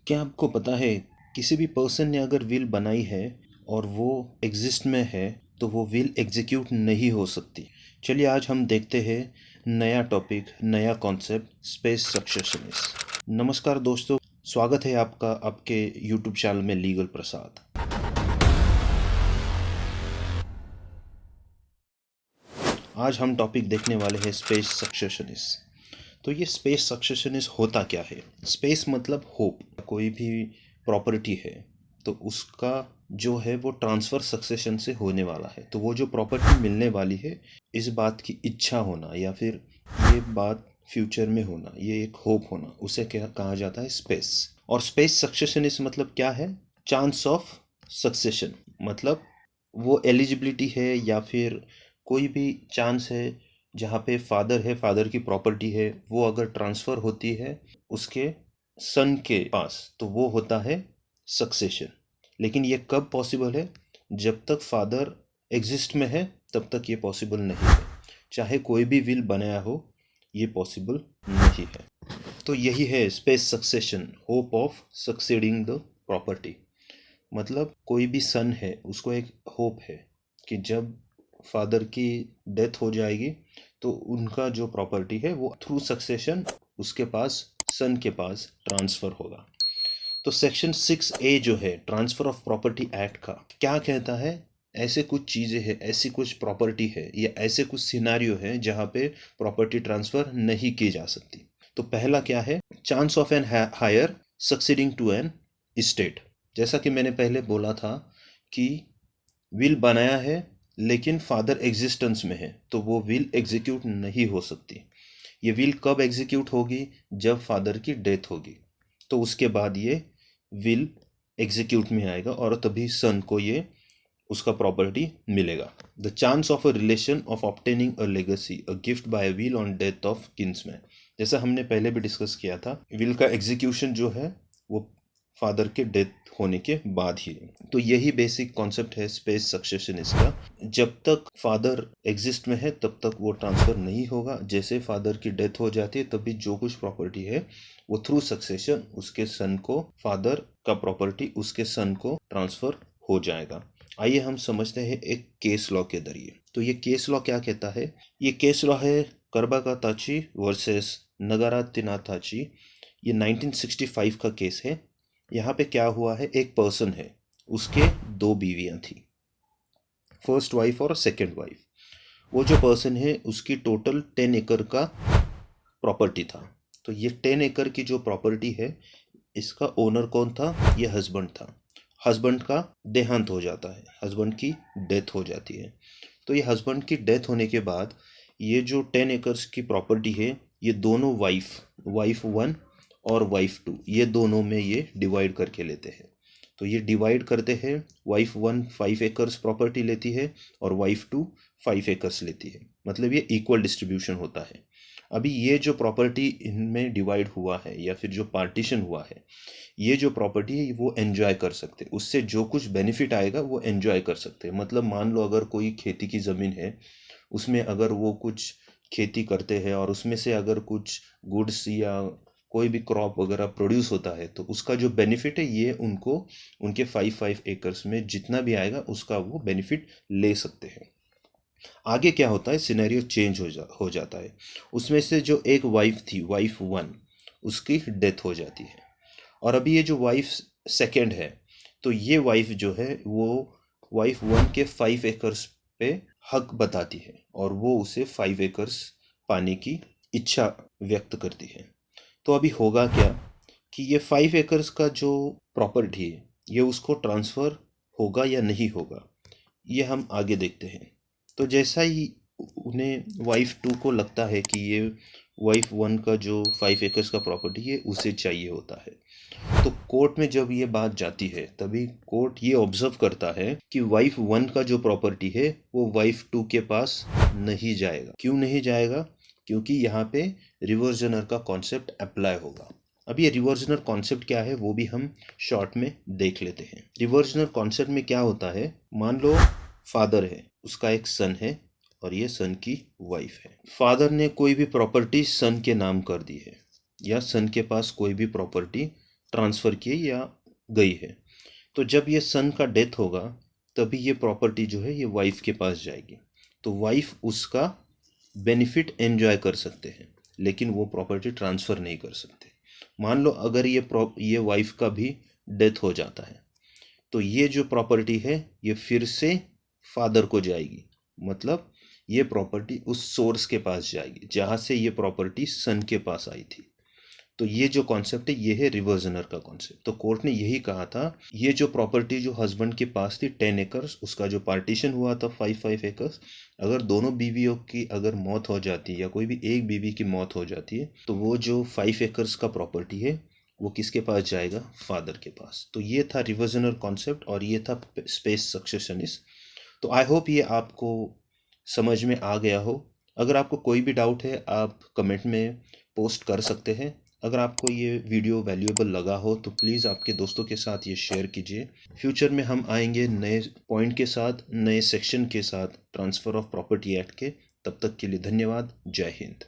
क्या आपको पता है किसी भी पर्सन ने अगर विल बनाई है और वो एग्जिस्ट में है तो वो विल एग्जीक्यूट नहीं हो सकती। चलिए आज हम देखते हैं नया टॉपिक, नया कॉन्सेप्ट, स्पेस सक्सेशनिस्ट। नमस्कार दोस्तों, स्वागत है आपका आपके यूट्यूब चैनल में लीगल प्रसाद। आज हम टॉपिक देखने वाले हैं स्पेस सक्सेशनिस्ट। तो ये स्पेस सक्सेशनिस्ट होता क्या है? स्पेस मतलब होप। कोई भी प्रॉपर्टी है तो उसका जो है वो ट्रांसफ़र सक्सेशन से होने वाला है। तो वो जो प्रॉपर्टी मिलने वाली है, इस बात की इच्छा होना या फिर ये बात फ्यूचर में होना, ये एक होप होना, उसे क्या कहा जाता है? स्पेस। और स्पेस सक्सेशनिस्ट मतलब क्या है? Chance of succession. मतलब वो एलिजिबिलिटी है या फिर कोई भी चांस है जहाँ पे फादर है, फादर की प्रॉपर्टी है, वो अगर ट्रांसफ़र होती है उसके सन के पास तो वो होता है सक्सेशन। लेकिन ये कब पॉसिबल है? जब तक फादर एग्जिस्ट में है तब तक ये पॉसिबल नहीं है। चाहे कोई भी विल बनाया हो, ये पॉसिबल नहीं है। तो यही है space succession, hope of succeeding the property. मतलब कोई भी सन है उसको एक होप है कि जब फादर की डेथ हो जाएगी तो उनका जो प्रॉपर्टी है वो थ्रू सक्सेशन उसके पास, सन के पास ट्रांसफ़र होगा। तो सेक्शन 6A जो है ट्रांसफ़र ऑफ प्रॉपर्टी एक्ट का क्या कहता है? ऐसे कुछ चीज़ें हैं, ऐसी कुछ प्रॉपर्टी है या ऐसे कुछ सिनारियो है जहाँ पे प्रॉपर्टी ट्रांसफ़र नहीं की जा सकती। तो पहला क्या है? Chance of an heir succeeding to an state. जैसा कि मैंने पहले बोला था कि विल बनाया है लेकिन फादर एग्जिस्टेंस में है तो वो विल एग्जीक्यूट नहीं हो सकती। ये विल कब एग्जीक्यूट होगी? जब फादर की डेथ होगी, तो उसके बाद ये विल एग्जीक्यूट में आएगा और तभी सन को ये उसका प्रॉपर्टी मिलेगा। The chance of a relation of obtaining a legacy, a gift bye will on death of kinsman. जैसा हमने पहले भी डिस्कस किया था, विल का एग्जीक्यूशन जो है वो फादर के डेथ होने के बाद ही। तो यही बेसिक कॉन्सेप्ट है स्पेस सक्सेशन इसका। जब तक फादर एग्जिस्ट में है तब तक वो ट्रांसफ़र नहीं होगा। जैसे फादर की डेथ हो जाती है तभी जो कुछ प्रॉपर्टी है वो थ्रू सक्सेशन उसके सन को, फादर का प्रॉपर्टी उसके सन को ट्रांसफ़र हो जाएगा। आइए हम समझते हैं एक केस लॉ के जरिए। तो ये केस लॉ क्या कहता है? ये केस लॉ है करबाका ताची वर्सेस नगारा तिनाताची। ये 1965 का केस है। यहाँ पे क्या हुआ है, एक पर्सन है, उसके दो बीवियां थी, फर्स्ट वाइफ और सेकंड वाइफ। वो जो पर्सन है उसकी टोटल 10 एकड़ का प्रॉपर्टी था। तो ये 10 एकड़ की जो प्रॉपर्टी है इसका ओनर कौन था? ये हस्बैंड था। हस्बैंड का देहांत हो जाता है, हस्बैंड की डेथ हो जाती है। तो ये हस्बैंड की डेथ होने के बाद ये जो 10 एकर्स की प्रॉपर्टी है ये दोनों वाइफ 1 और वाइफ 2, ये दोनों में ये डिवाइड करके लेते हैं। तो ये डिवाइड करते हैं, वाइफ 1 5 एकर्स प्रॉपर्टी लेती है और वाइफ 2 5 एकर्स लेती है। मतलब ये इक्वल डिस्ट्रीब्यूशन होता है। अभी ये जो प्रॉपर्टी इनमें डिवाइड हुआ है या फिर जो पार्टीशन हुआ है, ये जो प्रॉपर्टी है वो एंजॉय कर सकते हैं, उससे जो कुछ बेनिफिट आएगा वो एंजॉय कर सकते हैं। मतलब मान लो अगर कोई खेती की ज़मीन है, उसमें अगर वो कुछ खेती करते हैं और उसमें से अगर कुछ गुड्स या कोई भी क्रॉप वगैरह प्रोड्यूस होता है तो उसका जो बेनिफिट है ये उनको उनके 5 एकर्स में जितना भी आएगा उसका वो बेनिफिट ले सकते हैं। आगे क्या होता है, सिनेरियो चेंज हो जाता है। उसमें से जो एक वाइफ थी, वाइफ 1, उसकी डेथ हो जाती है और अभी ये जो वाइफ सेकंड है, तो ये वाइफ जो है वो वाइफ 1 के 5 एकर्स पे हक बताती है और वो उसे 5 एकर्स पाने की इच्छा व्यक्त करती है। तो अभी होगा क्या कि ये 5 एकर्स का जो प्रॉपर्टी है ये उसको ट्रांसफ़र होगा या नहीं होगा, ये हम आगे देखते हैं। तो जैसा ही उन्हें वाइफ 2 को लगता है कि ये वाइफ 1 का जो 5 एकर्स का प्रॉपर्टी है उसे चाहिए होता है, तो कोर्ट में जब ये बात जाती है तभी कोर्ट ये ऑब्जर्व करता है कि वाइफ 1 का जो प्रॉपर्टी है वो वाइफ 2 के पास नहीं जाएगा। क्यों नहीं जाएगा? क्योंकि यहाँ पे रिवर्जनर का कॉन्सेप्ट अप्लाई होगा। अब ये रिवर्जनर कॉन्सेप्ट क्या है वो भी हम शॉर्ट में देख लेते हैं। रिवर्जनर कॉन्सेप्ट में क्या होता है, मान लो फादर है, उसका एक सन है और ये सन की वाइफ है। फादर ने कोई भी प्रॉपर्टी सन के नाम कर दी है या सन के पास कोई भी प्रॉपर्टी ट्रांसफ़र किए या गई है। तो जब ये सन का डेथ होगा तभी ये प्रॉपर्टी जो है ये वाइफ के पास जाएगी। तो वाइफ उसका बेनिफिट एंजॉय कर सकते हैं, लेकिन वो प्रॉपर्टी ट्रांसफ़र नहीं कर सकते। मान लो अगर ये वाइफ का भी डेथ हो जाता है, तो ये जो प्रॉपर्टी है ये फिर से फादर को जाएगी। मतलब ये प्रॉपर्टी उस सोर्स के पास जाएगी जहाँ से ये प्रॉपर्टी सन के पास आई थी। तो ये जो कॉन्सेप्ट है ये है रिवर्जनर का कॉन्सेप्ट। तो कोर्ट ने यही कहा था, ये जो प्रॉपर्टी जो हस्बैंड के पास थी 10 एकर्स, उसका जो पार्टीशन हुआ था 5 एकर्स, अगर दोनों बीवियों की अगर मौत हो जाती है या कोई भी एक बीवी की मौत हो जाती है, तो वो जो 5 एकर्स का प्रॉपर्टी है वो किसके पास जाएगा? फादर के पास। तो ये था रिवर्जनर कॉन्सेप्ट और ये था स्पेस सक्सेशनिस्ट। तो आई होप ये आपको समझ में आ गया हो। अगर आपको कोई भी डाउट है आप कमेंट में पोस्ट कर सकते हैं। अगर आपको ये वीडियो वैल्यूएबल लगा हो तो प्लीज़ आपके दोस्तों के साथ ये शेयर कीजिए। फ्यूचर में हम आएंगे नए पॉइंट के साथ, नए सेक्शन के साथ ट्रांसफ़र ऑफ प्रॉपर्टी एक्ट के। तब तक के लिए धन्यवाद। जय हिंद।